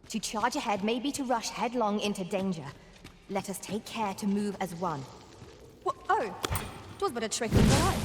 To charge ahead may be to rush headlong into danger. Let us take care to move as one. Oh, 'twas but a trick of the light.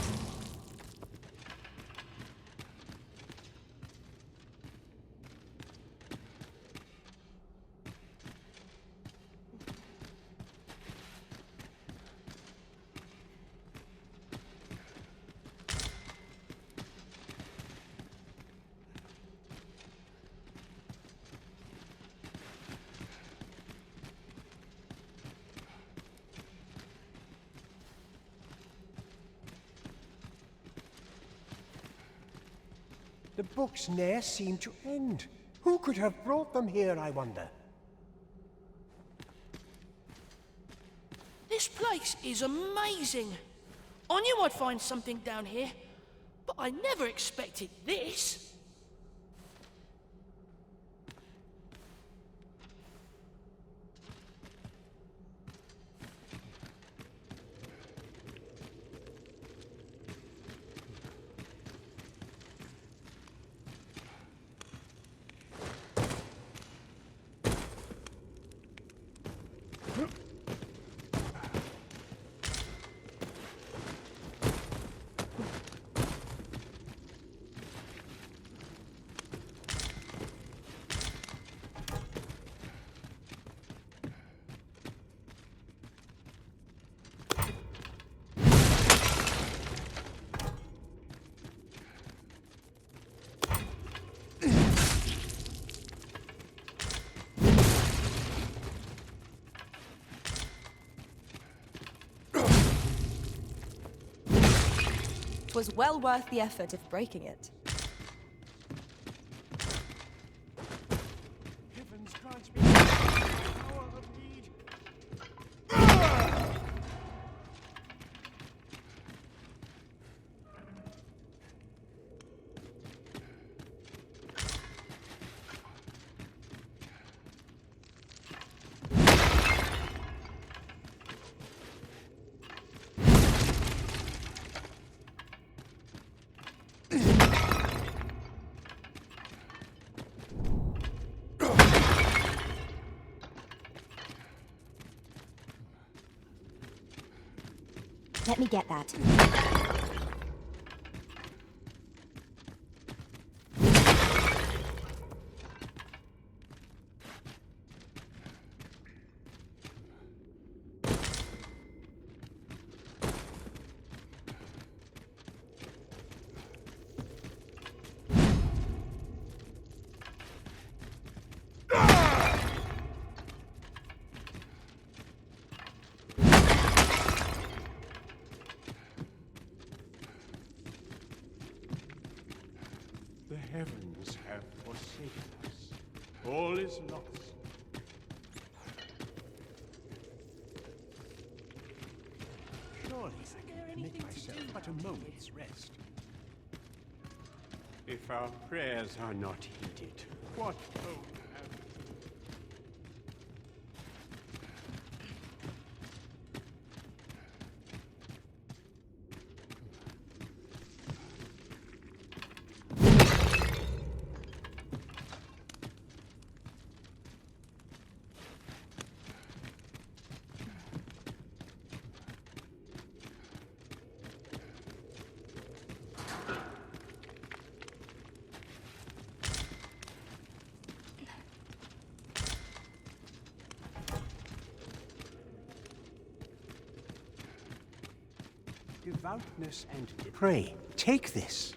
The books ne'er seem to end. Who could have brought them here, I wonder? This place is amazing. I knew I'd find something down here, but I never expected this. Was well worth the effort of breaking it. Heavens grant me the power of need. Let me get that. The heavens have forsaken us. All is lost. Surely I can permit myself but a moment's rest. If our prayers are not heeded, what hope have we? Devoutness and pray. Take this.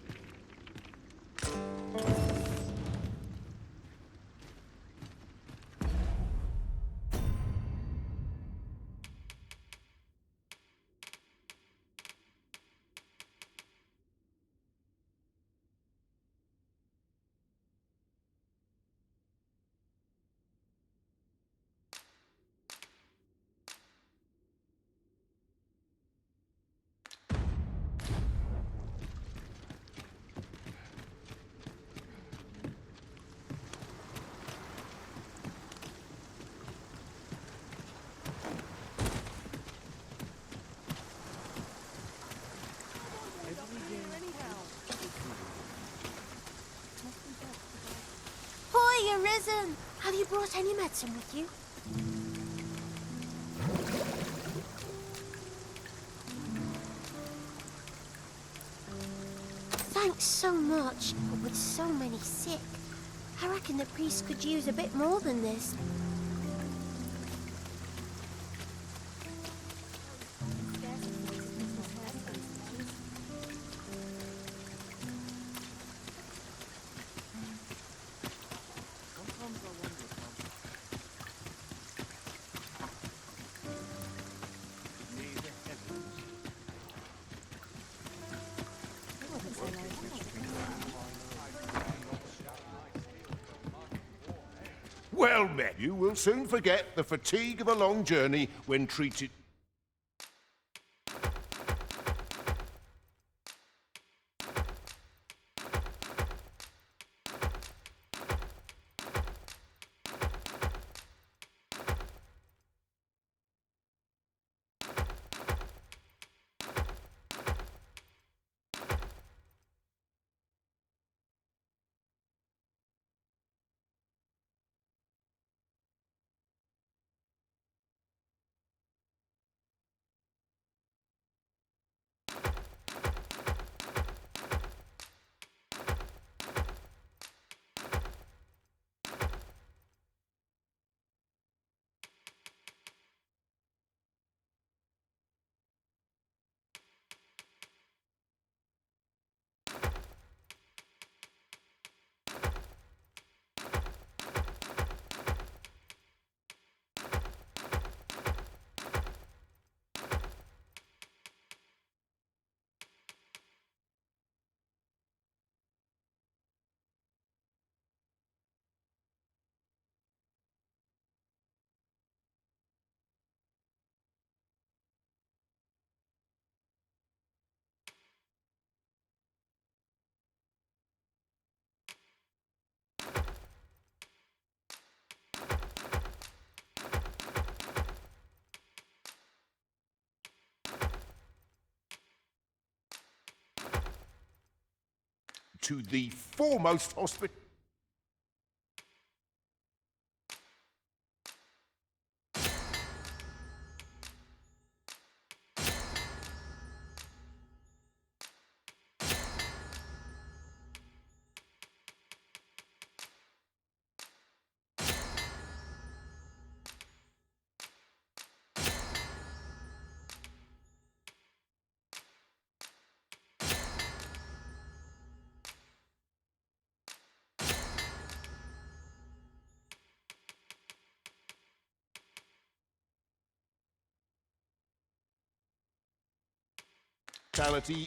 Have you brought any medicine with you? Thanks so much, but with so many sick, I reckon the priests could use a bit more than this. Well met. You will soon forget the fatigue of a long journey when treated... to the foremost hospital...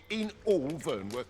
in all Vernworth.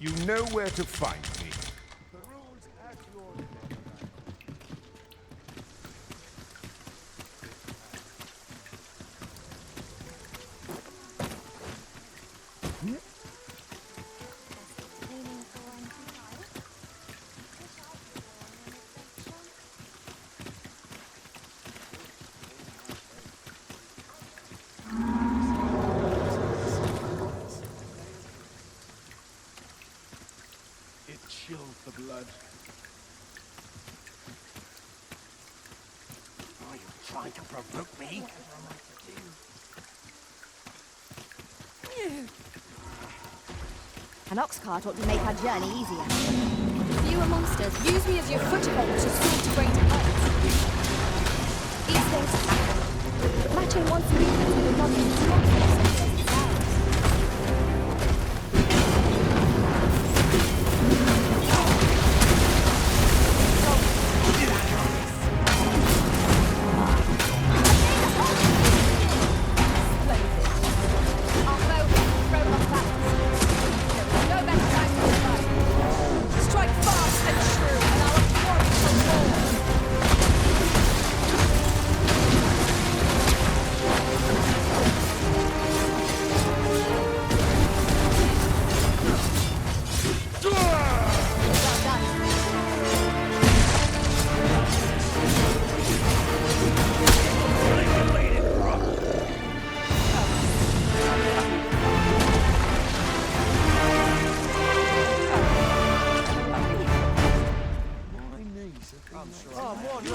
You know where to find me. It chills the blood. Are you trying to provoke me? An ox cart ought to make our journey easier. Fewer monsters, use me as your foothold to soar to greater heights. These things happen. Matching one's movement with another is not so pleasant sounds. Our foe has thrown off balance. There is no better time to strike. Strike fast and true, and our quarry shall fall.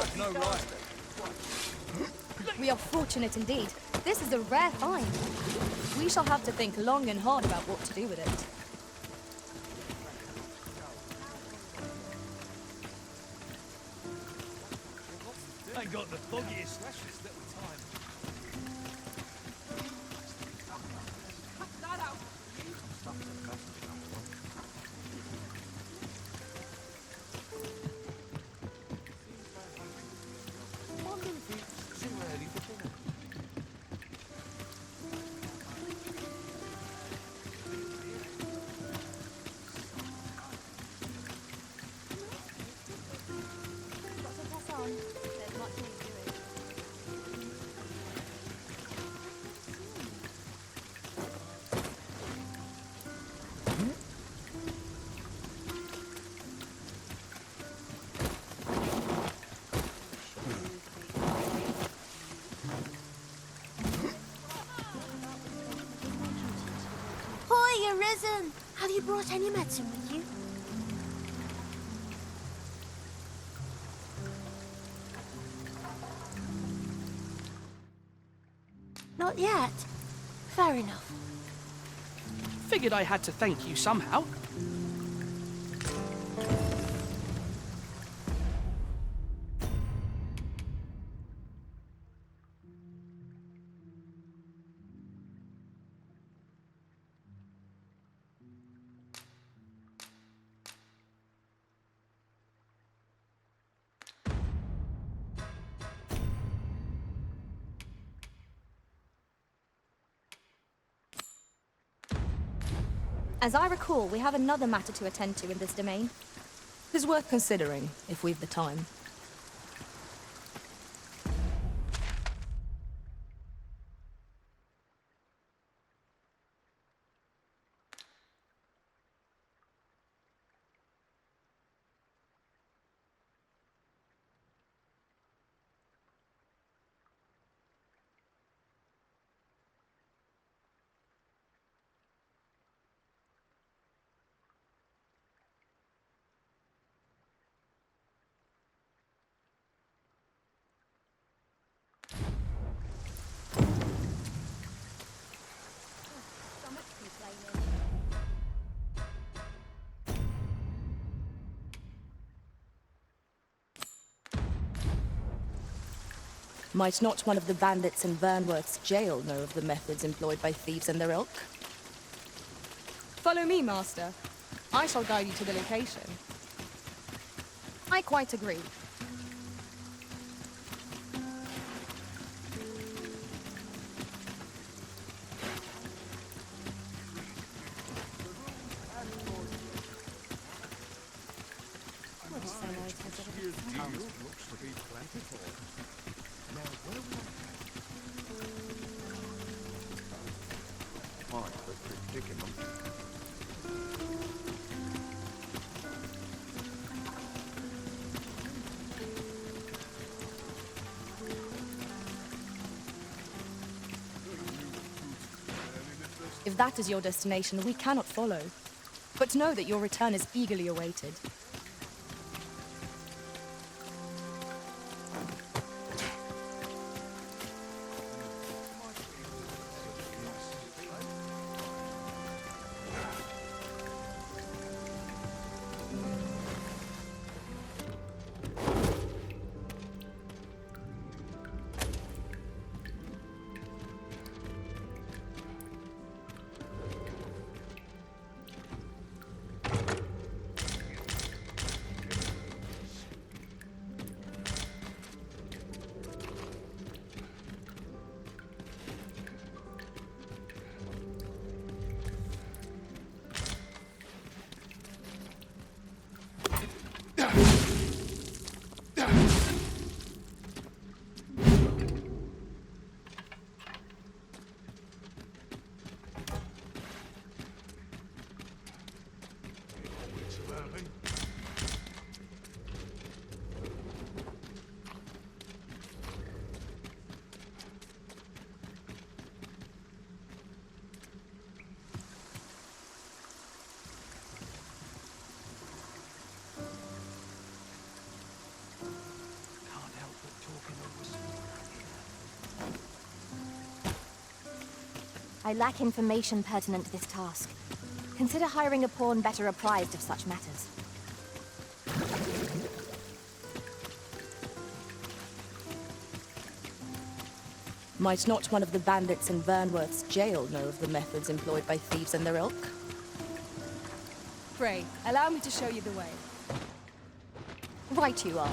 Well done. We are fortunate indeed. This is a rare find. We shall have to think long and hard about what to do with it. Ain't got the foggiest little time. Hoy, Arisen! Have you brought any medicine with you? Not yet. Fair enough. Figured I had to thank you somehow. As I recall, we have another matter to attend to in this domain. It is worth considering, if we've the time. Might not one of the bandits in Vernworth's jail know of the methods employed by thieves and their ilk? Follow me, Master. I shall guide you to the location. I quite agree. ground looks to be plentiful. Now, where will I... Quite a predicament. If that is your destination, we cannot follow. But know that your return is eagerly awaited. I lack information pertinent to this task. Consider hiring a pawn better apprised of such matters. Might not one of the bandits in Vernworth's jail know of the methods employed by thieves and their ilk? Pray, allow me to show you the way. Right you are.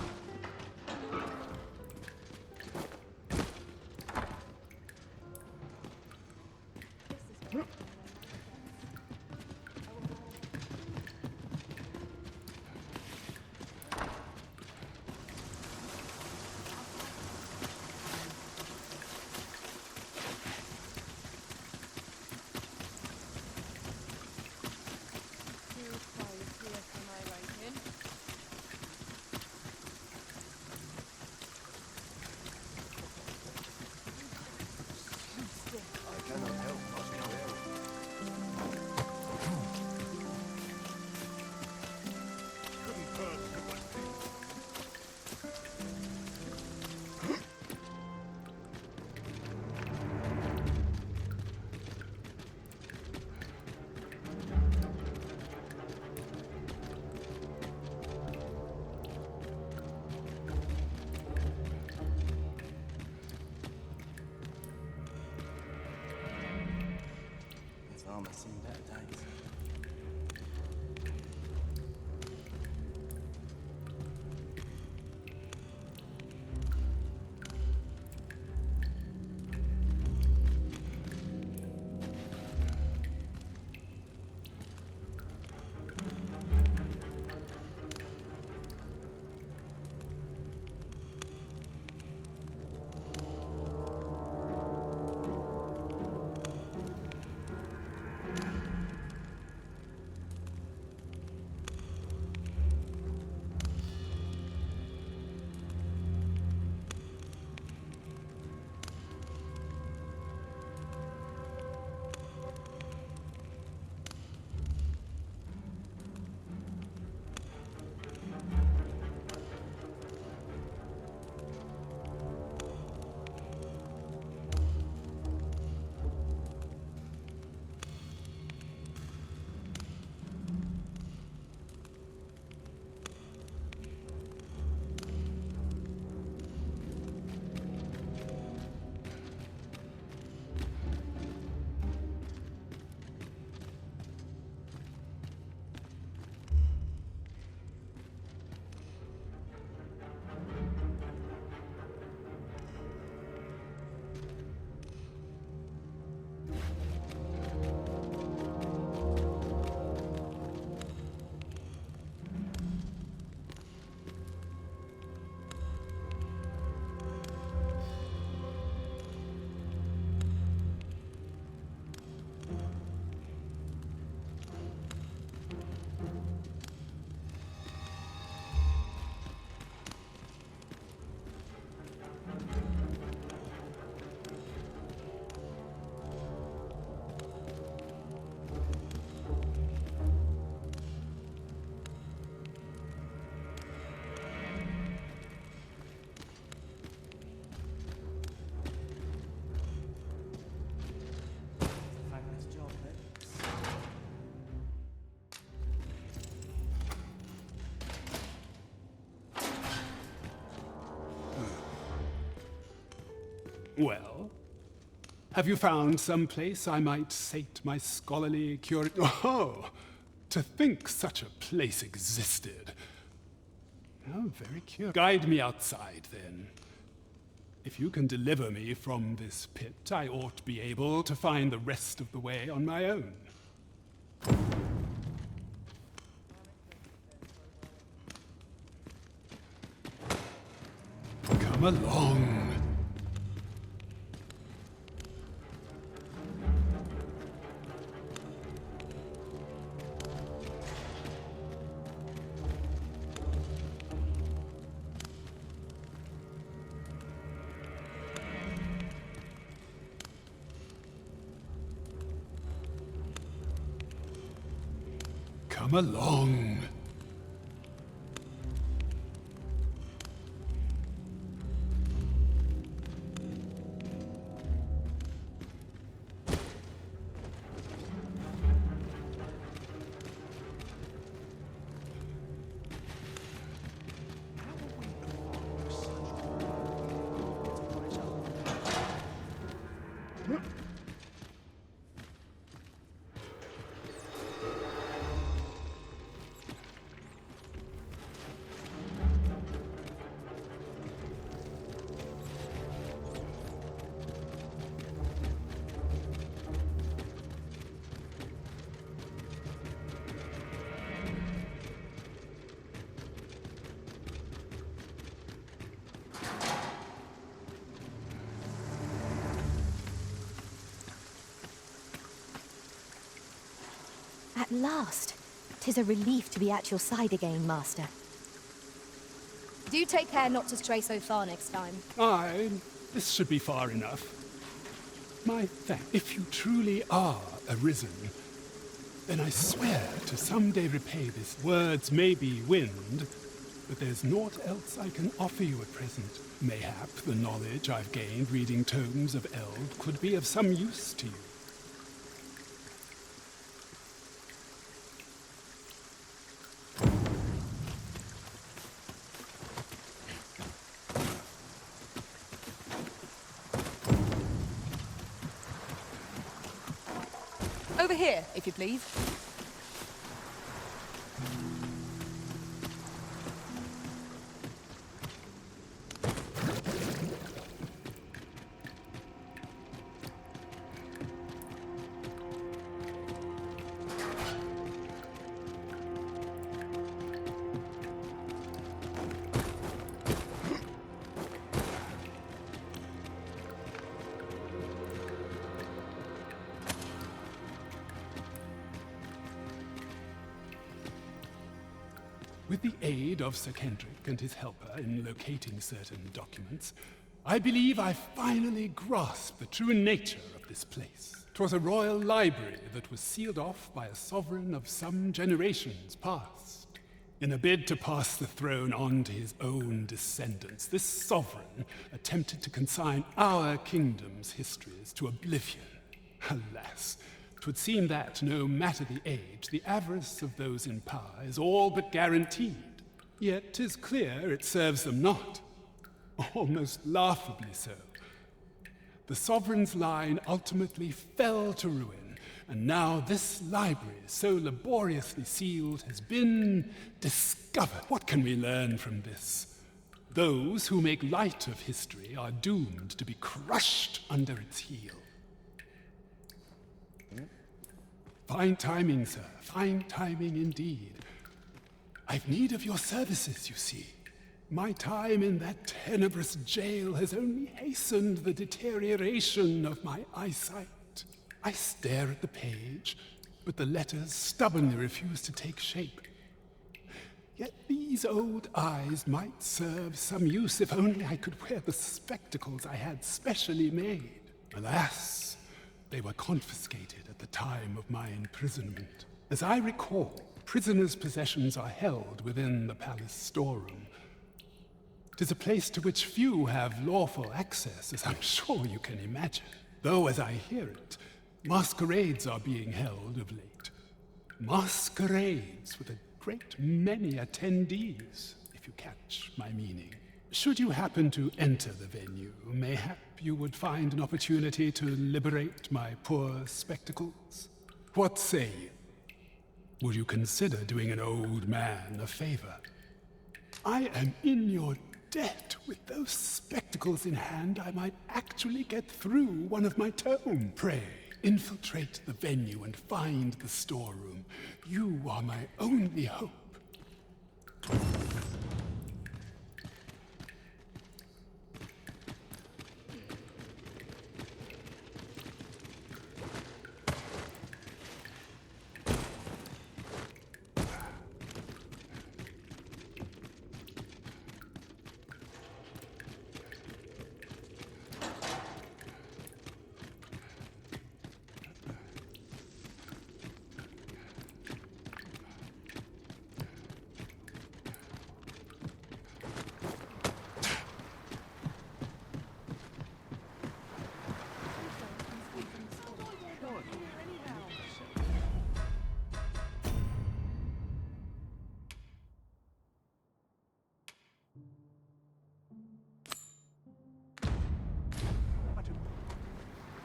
Well, have you found some place I might sate my scholarly curiosity? Oh, to think such a place existed. Oh, very curious. Guide me outside, then. If you can deliver me from this pit, I ought to be able to find the rest of the way on my own. Come along. Come along. At last. 'Tis a relief to be at your side again, Master. Do take care not to stray so far next time. Aye, this should be far enough. My thanks. If you truly are arisen, then I swear to someday repay this. Words may be wind, but there's naught else I can offer you at present. Mayhap the knowledge I've gained reading tomes of Eld could be of some use to you. Over here, if you please. With the aid of Sir Kendrick and his helper in locating certain documents, I believe I finally grasped the true nature of this place. 'Twas a royal library that was sealed off by a sovereign of some generations past. In a bid to pass the throne on to his own descendants, this sovereign attempted to consign our kingdom's histories to oblivion. Alas, 'twould seem that, no matter the age, the avarice of those in power is all but guaranteed. Yet 'tis clear it serves them not. Almost laughably so. The sovereign's line ultimately fell to ruin, and now this library, so laboriously sealed, has been discovered. What can we learn from this? Those who make light of history are doomed to be crushed under its heel. Fine timing, sir. Fine timing indeed. I've need of your services, you see. My time in that tenebrous jail has only hastened the deterioration of my eyesight. I stare at the page, but the letters stubbornly refuse to take shape. Yet these old eyes might serve some use if only I could wear the spectacles I had specially made. Alas, they were confiscated at the time of my imprisonment. As I recall, prisoners' possessions are held within the palace storeroom. 'Tis a place to which few have lawful access, as I'm sure you can imagine. Though, as I hear it, masquerades are being held of late. Masquerades with a great many attendees, if you catch my meaning. Should you happen to enter the venue, mayhap you would find an opportunity to liberate my poor spectacles. What say you? Would you consider doing an old man a favor? I am in your debt. With those spectacles in hand, I might actually get through one of my tomes. Pray, infiltrate the venue and find the storeroom. You are my only hope.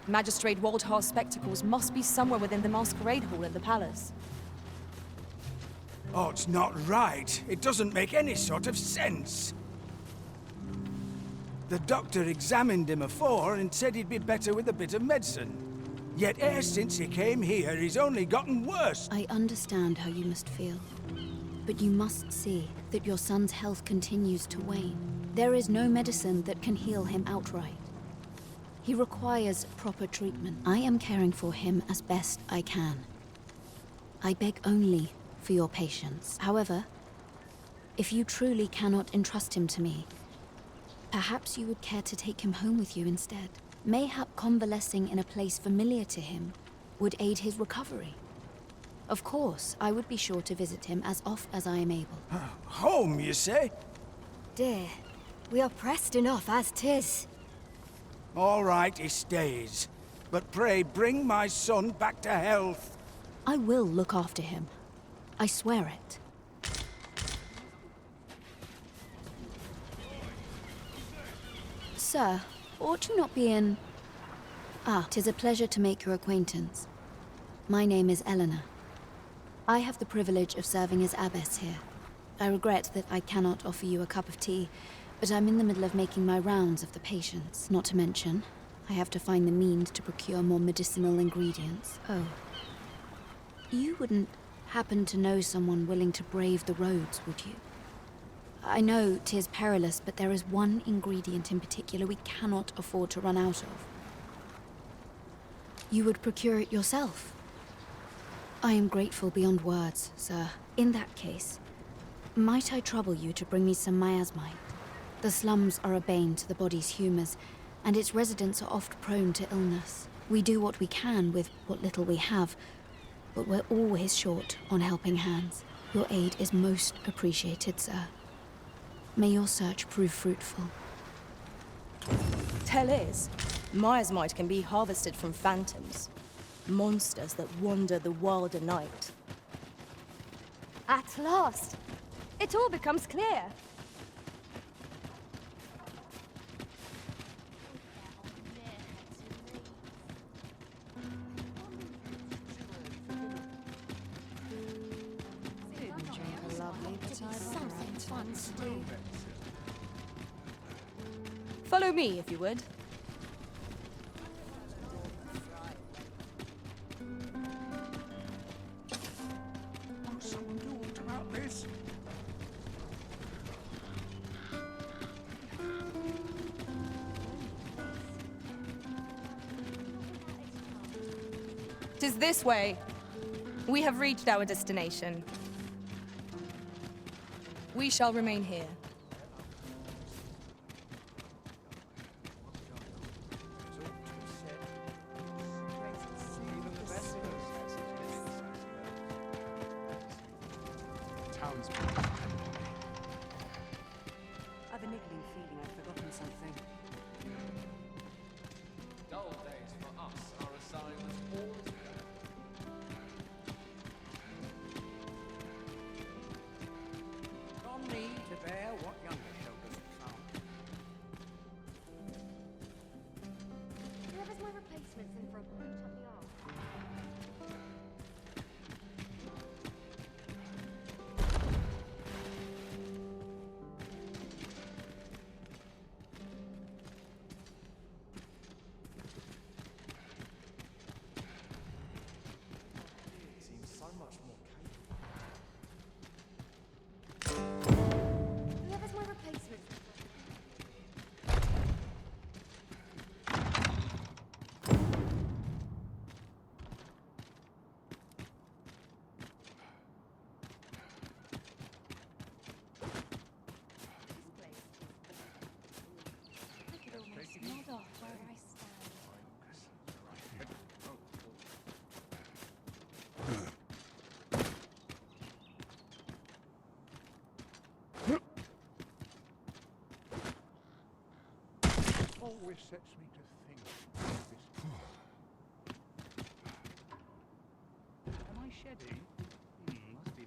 Magistrate Waldhar's spectacles must be somewhere within the masquerade hall at the palace. Oh, it's not right. It doesn't make any sort of sense. The doctor examined him afore and said he'd be better with a bit of medicine. Yet ever since he came here, he's only gotten worse. I understand how you must feel. But you must see that your son's health continues to wane. There is no medicine that can heal him outright. He requires proper treatment. I am caring for him as best I can. I beg only for your patience. However, if you truly cannot entrust him to me, perhaps you would care to take him home with you instead. Mayhap convalescing in a place familiar to him would aid his recovery. Of course, I would be sure to visit him as oft as I am able. Home, you say? Dear, we are pressed enough as 'tis. All right, he stays. But pray, bring my son back to health. I will look after him. I swear it. Sir, ought you not be in... Ah, 'tis a pleasure to make your acquaintance. My name is Eleanor. I have the privilege of serving as abbess here. I regret that I cannot offer you a cup of tea, but I'm in the middle of making my rounds of the patients. Not to mention, I have to find the means to procure more medicinal ingredients. Oh. You wouldn't happen to know someone willing to brave the roads, would you? I know 'tis perilous, but there is one ingredient in particular we cannot afford to run out of. You would procure it yourself? I am grateful beyond words, sir. In that case, might I trouble you to bring me some miasmite? The slums are a bane to the body's humors, and its residents are oft prone to illness. We do what we can with what little we have, but we're always short on helping hands. Your aid is most appreciated, sir. May your search prove fruitful. Tell is, miasmite can be harvested from phantoms, monsters that wander the wilder night. At last, it all becomes clear. Follow me, if you would. Won't someone do aught about this? "'Tis this way. We have reached our destination. We shall remain here. I've a niggling feeling I've forgotten something. Dull days for us are a sign that all's well. On me to bear what younger shoulders can't. always sets me to think. Am I shedding? Must be.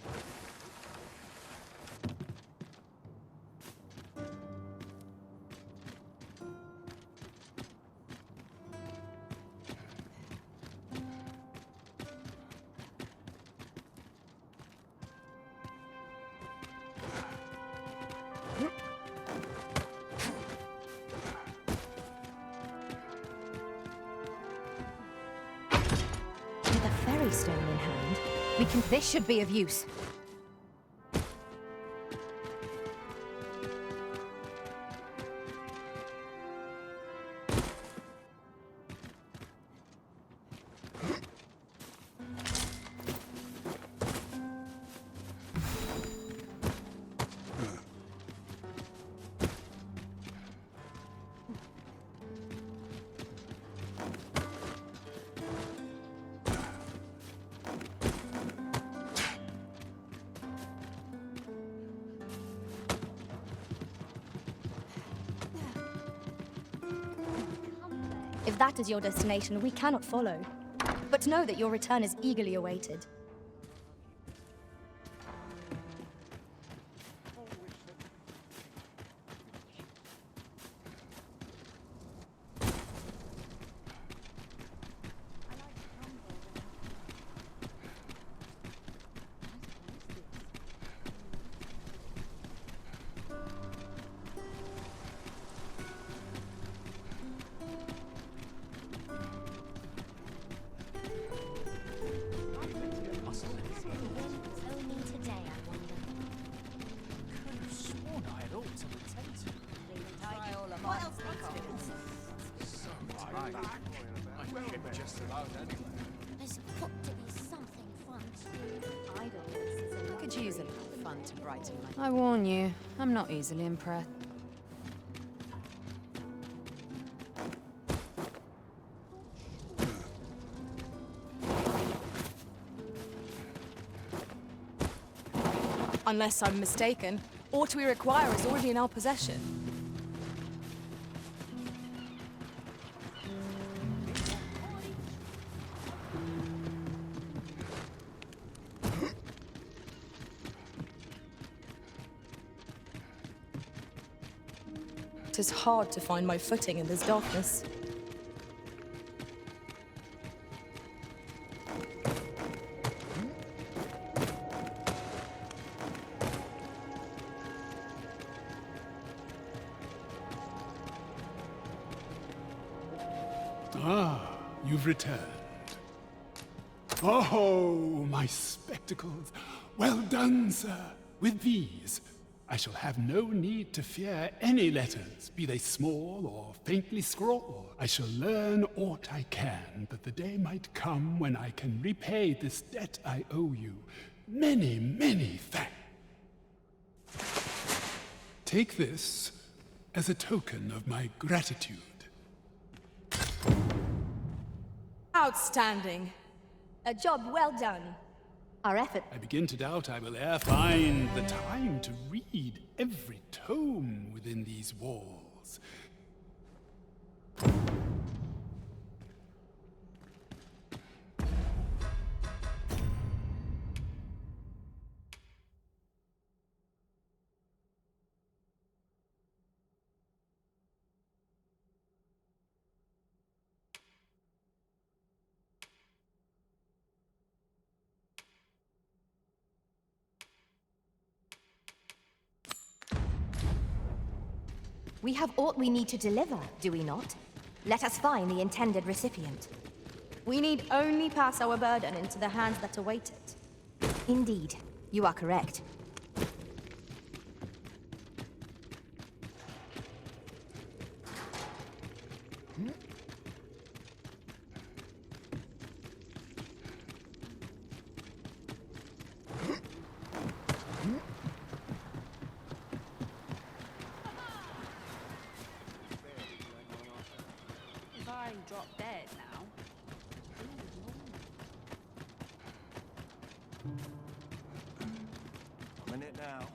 With a fairy stone in hand, we can. This should be of use. If that is your destination, we cannot follow. But know that your return is eagerly awaited. Only today, I wonder. Could have sworn I had ought to attend to. What else So tired. I could be just about anywhere. There's got to be something fun. I could use a little fun to brighten my... I warn you, I'm not easily impressed. Unless I'm mistaken, aught we require is already in our possession. It is hard to find my footing in this darkness. Ah, you've returned. Oh, my spectacles. Well done, sir. With these, I shall have no need to fear any letters, be they small or faintly scrawled. I shall learn aught I can, that the day might come when I can repay this debt I owe you. Many, many thanks. Take this as a token of my gratitude. Outstanding. A job well done. Our effort. I begin to doubt I will e'er find the time to read every tome within these walls. We have aught we need to deliver, do we not? Let us find the intended recipient. We need only pass our burden into the hands that await it. Indeed, you are correct. If I drop dead now... I'm in it now.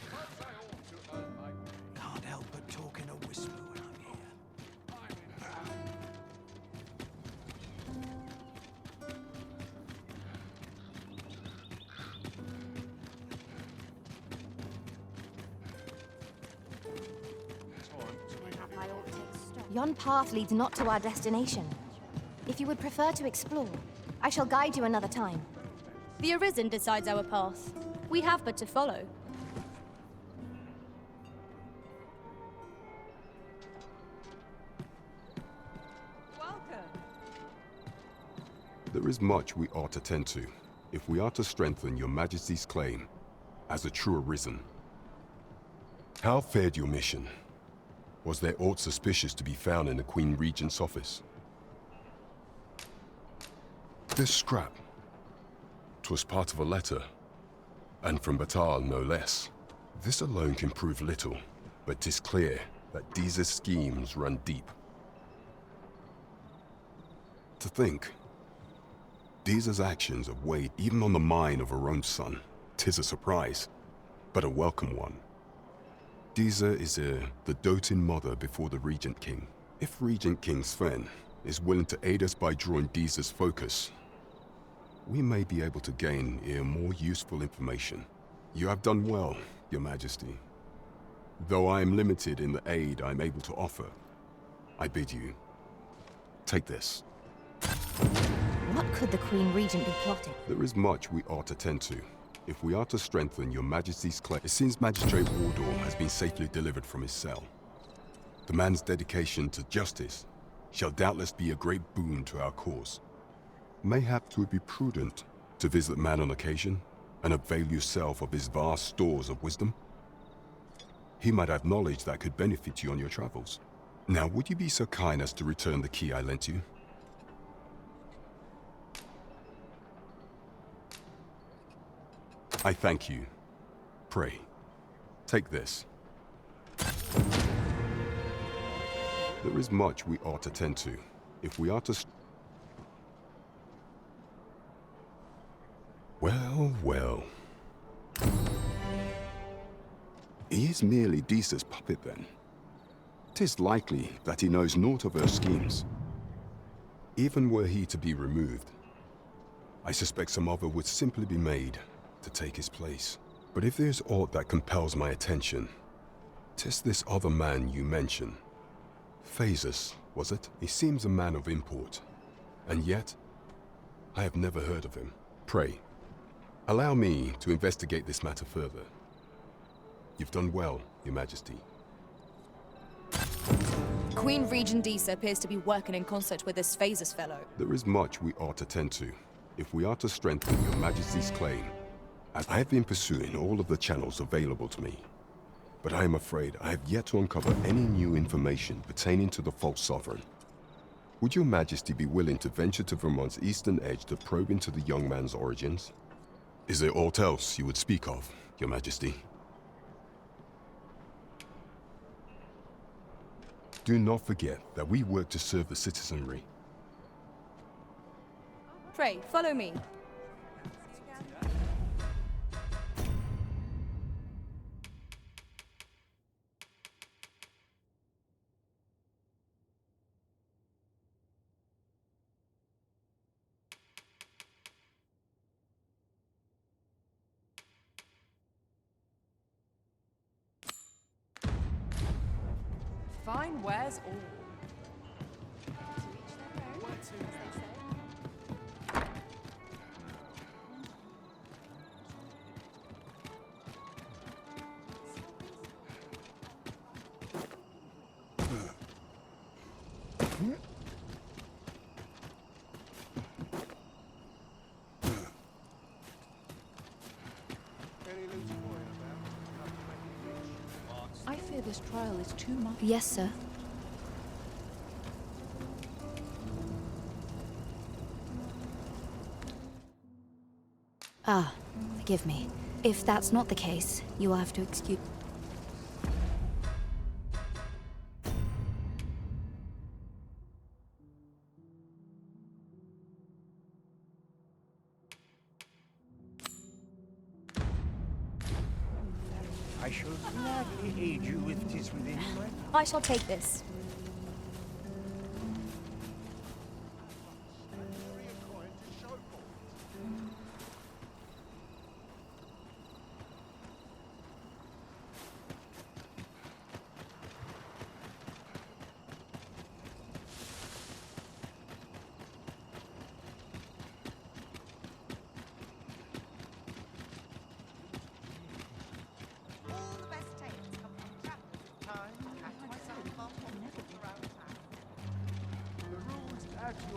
Perhaps I ought to earn my pay. Yon path leads not to our destination. If you would prefer to explore, I shall guide you another time. The Arisen decides our path. We have but to follow. There is much we ought to tend to, if we are to strengthen your Majesty's claim as a true Arisen. How fared your mission? Was there aught suspicious to be found in the Queen Regent's office? This scrap. 'Twas part of a letter, and from Batal no less. This alone can prove little, but 'tis clear that Deeza's schemes run deep. To think, Deeza's actions have weighed even on the mind of her own son. 'Tis a surprise, but a welcome one. Deeza is the doting mother before the Regent King. If Regent King Sven is willing to aid us by drawing Deeza's focus, we may be able to gain more useful information. You have done well, Your Majesty. Though I am limited in the aid I'm able to offer, I bid you, take this. What could the Queen Regent be plotting? There is much we ought to tend to, if we are to strengthen Your Majesty's claim. It seems Magistrate Wardor has been safely delivered from his cell. The man's dedication to justice shall doubtless be a great boon to our cause. Mayhap 'twould be prudent to visit the man on occasion and avail yourself of his vast stores of wisdom. He might have knowledge that could benefit you on your travels. Now, would you be so kind as to return the key I lent you? I thank you. Pray, take this. There is much we ought to tend to, if we are to... Well, well. He is merely Deeza's puppet, then. 'Tis likely that he knows naught of her schemes. Even were he to be removed, I suspect some other would simply be made to take his place. But if there's aught that compels my attention, 'tis this other man you mention. Phases, was it? He seems a man of import, and yet I have never heard of him. Pray, allow me to investigate this matter further. You've done well, Your Majesty. Queen Regent Deeza appears to be working in concert with this Phases fellow. There is much we ought to tend to, if we are to strengthen Your Majesty's claim. I have been pursuing all of the channels available to me, but I am afraid I have yet to uncover any new information pertaining to the false sovereign. Would Your Majesty be willing to venture to Vermont's eastern edge to probe into the young man's origins? Is there aught else you would speak of, Your Majesty? Do not forget that we work to serve the citizenry. Pray, follow me. Fine wears all. I fear this trial is too much. Yes, sir. Ah, forgive me. If that's not the case, you will have to excuse... I shall gladly aid you if 'tis within my... I shall take this.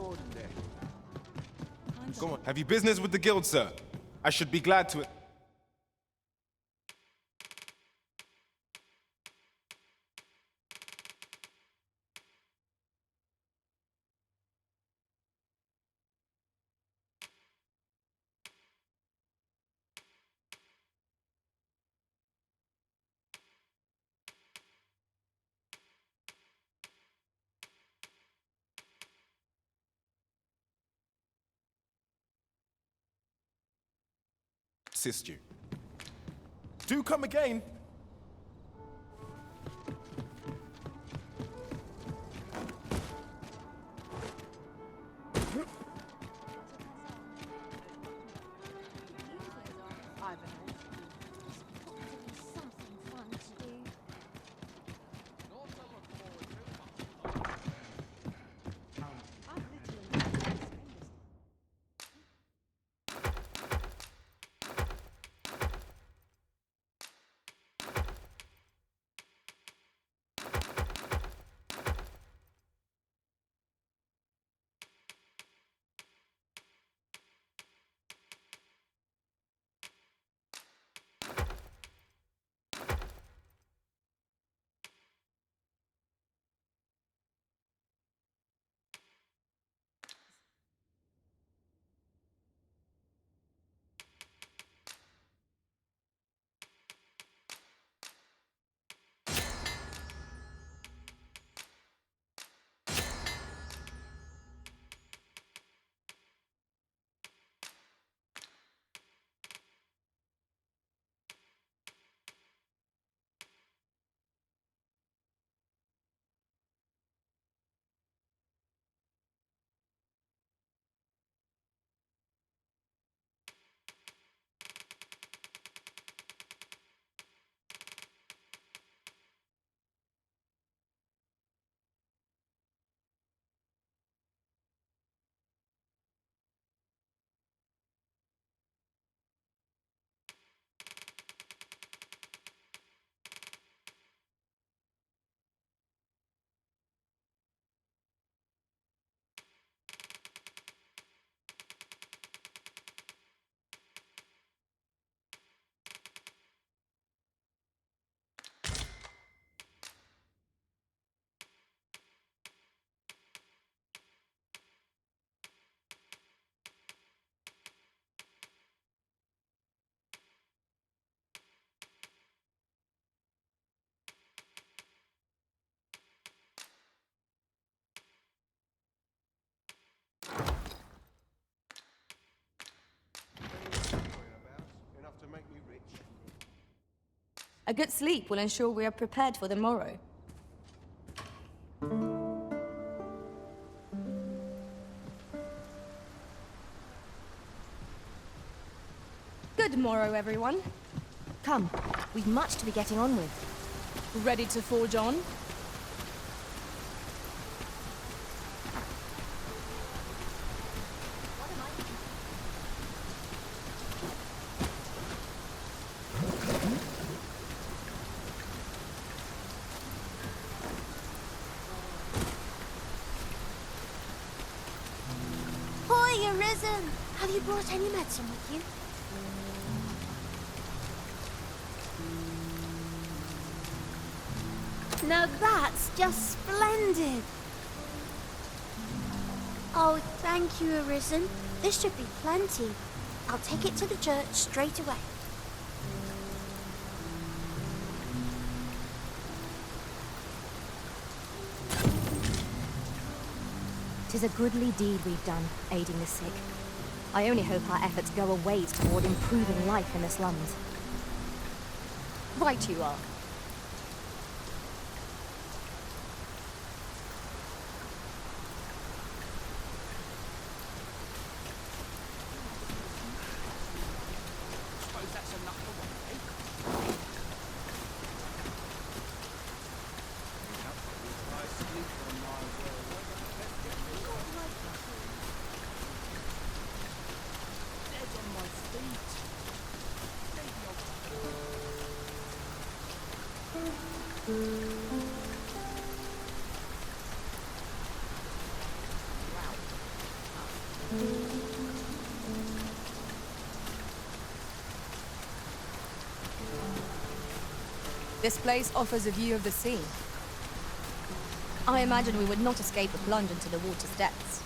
ordinary. Come on, have you business with the guild, sir? I should be glad to... assist you. Do come again. A good sleep will ensure we are prepared for the morrow. Good morrow, everyone. Come, we've much to be getting on with. Ready to forge on? Hoy, Arisen! Have you brought any medicine with you? Now that's just splendid! Oh, thank you, Arisen. This should be plenty. I'll take it to the church straight away. Tis a goodly deed we've done, aiding the sick. I only hope our efforts go a ways toward improving life in the slums. Right you are. Suppose that's enough for one day. Dead on my feet. This place offers a view of the sea. I imagine we would not escape a plunge into the water's depths.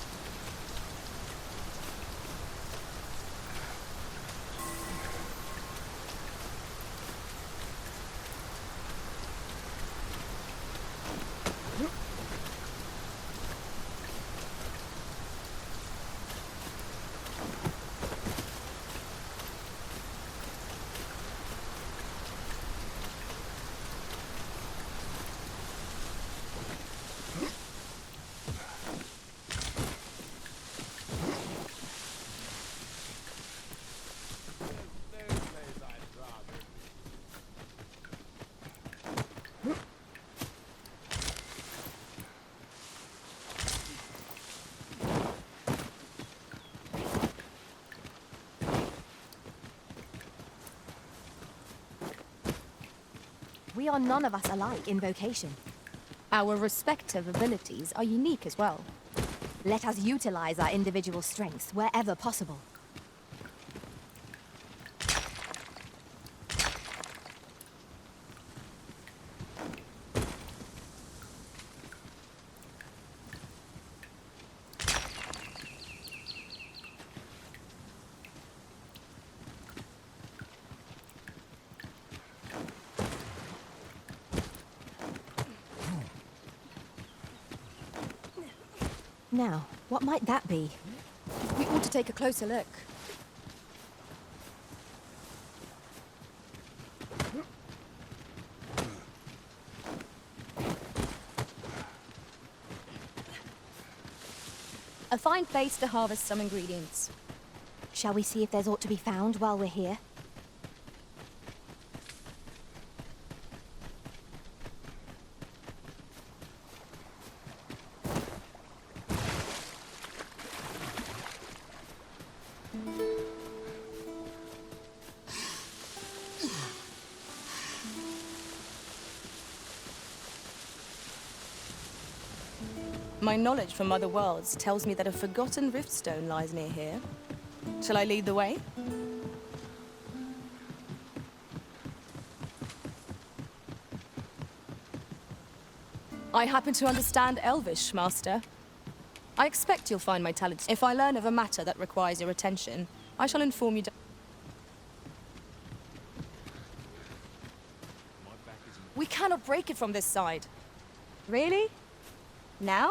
We are none of us alike in vocation. Our respective abilities are unique as well. Let us utilize our individual strengths wherever possible. Now, what might that be? We ought to take a closer look. A fine place to harvest some ingredients. Shall we see if there's aught to be found while we're here? My knowledge from other worlds tells me that a forgotten riftstone lies near here. Shall I lead the way? I happen to understand Elvish, Master. I expect you'll find my talents. If I learn of a matter that requires your attention, I shall inform you. We cannot break it from this side. Really? Now?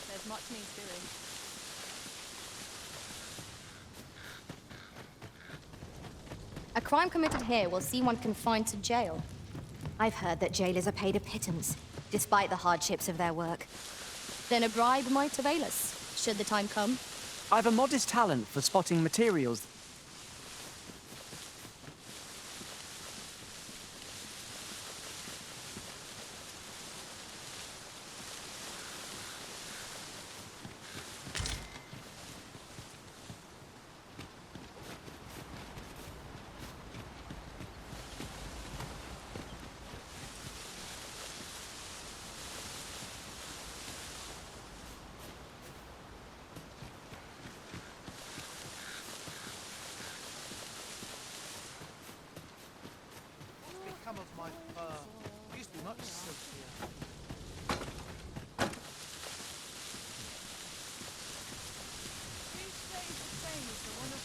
There's much needs doing. A crime committed here will see one confined to jail. I've heard that jailers are paid a pittance, despite the hardships of their work. Then a bribe might avail us, should the time come. I've a modest talent for spotting materials. Of my fur. Used to be much silkier. These days the same as the one of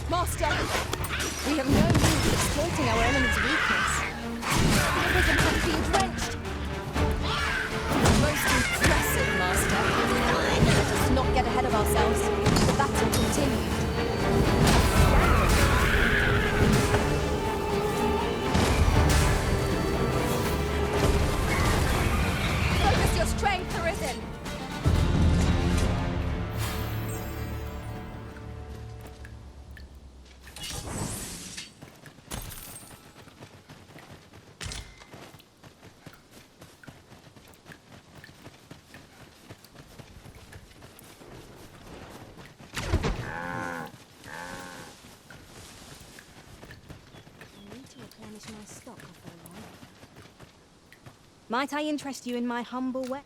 Master! We have no means of exploiting our enemy's weakness. The prison has been drenched. Most impressive. replenish my stock before long. Might I interest you in my humble way?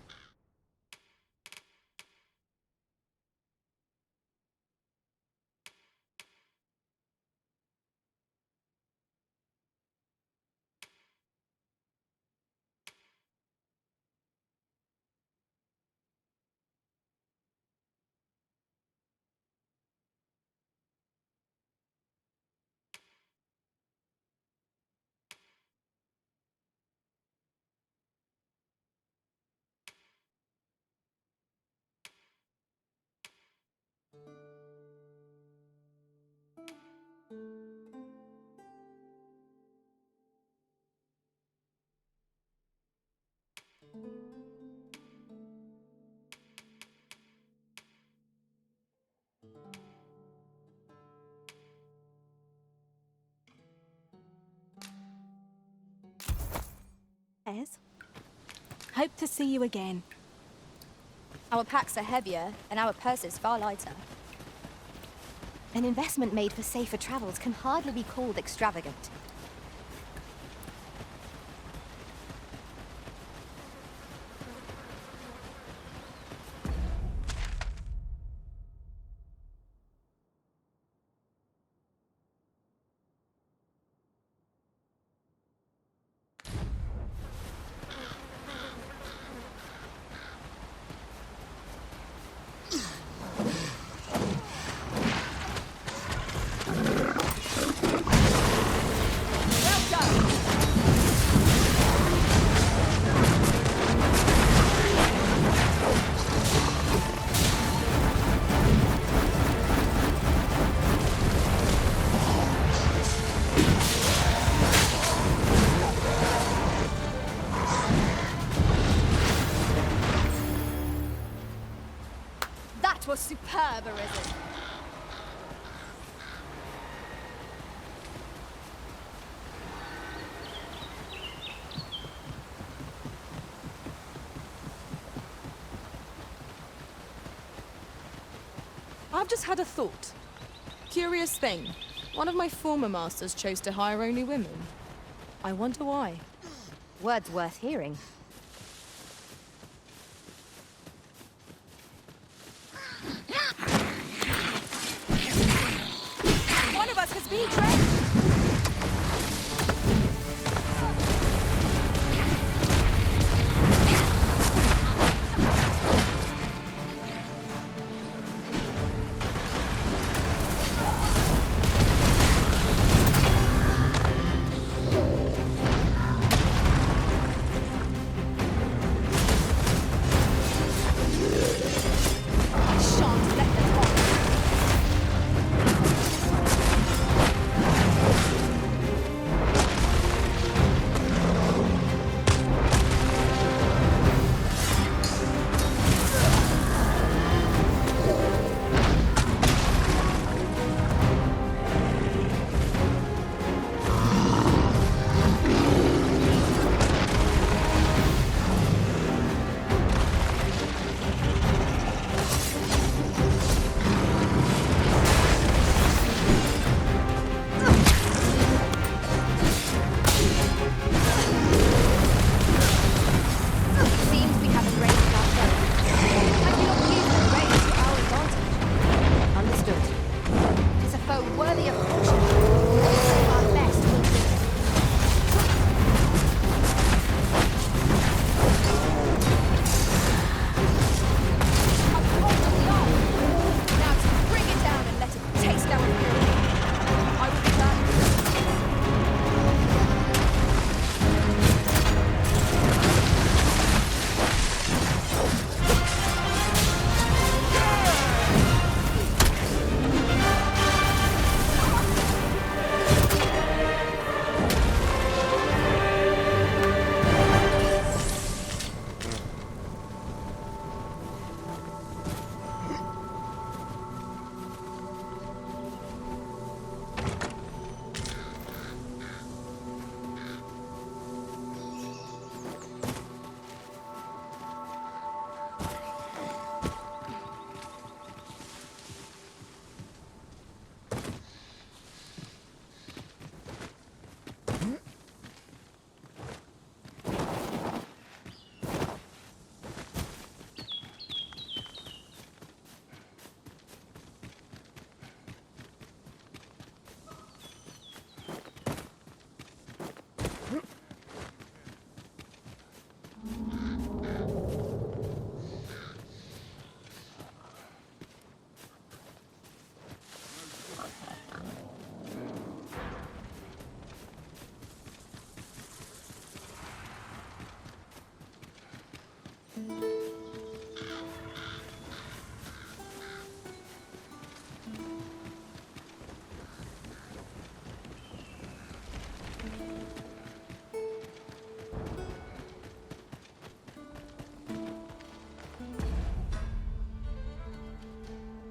Hope to see you again. Our packs are heavier, and our purses far lighter. An investment made for safer travels can hardly be called extravagant. That was superb, Arisen. I've just had a thought. Curious thing. One of my former masters chose to hire only women. I wonder why. Words worth hearing. One of us has been trained!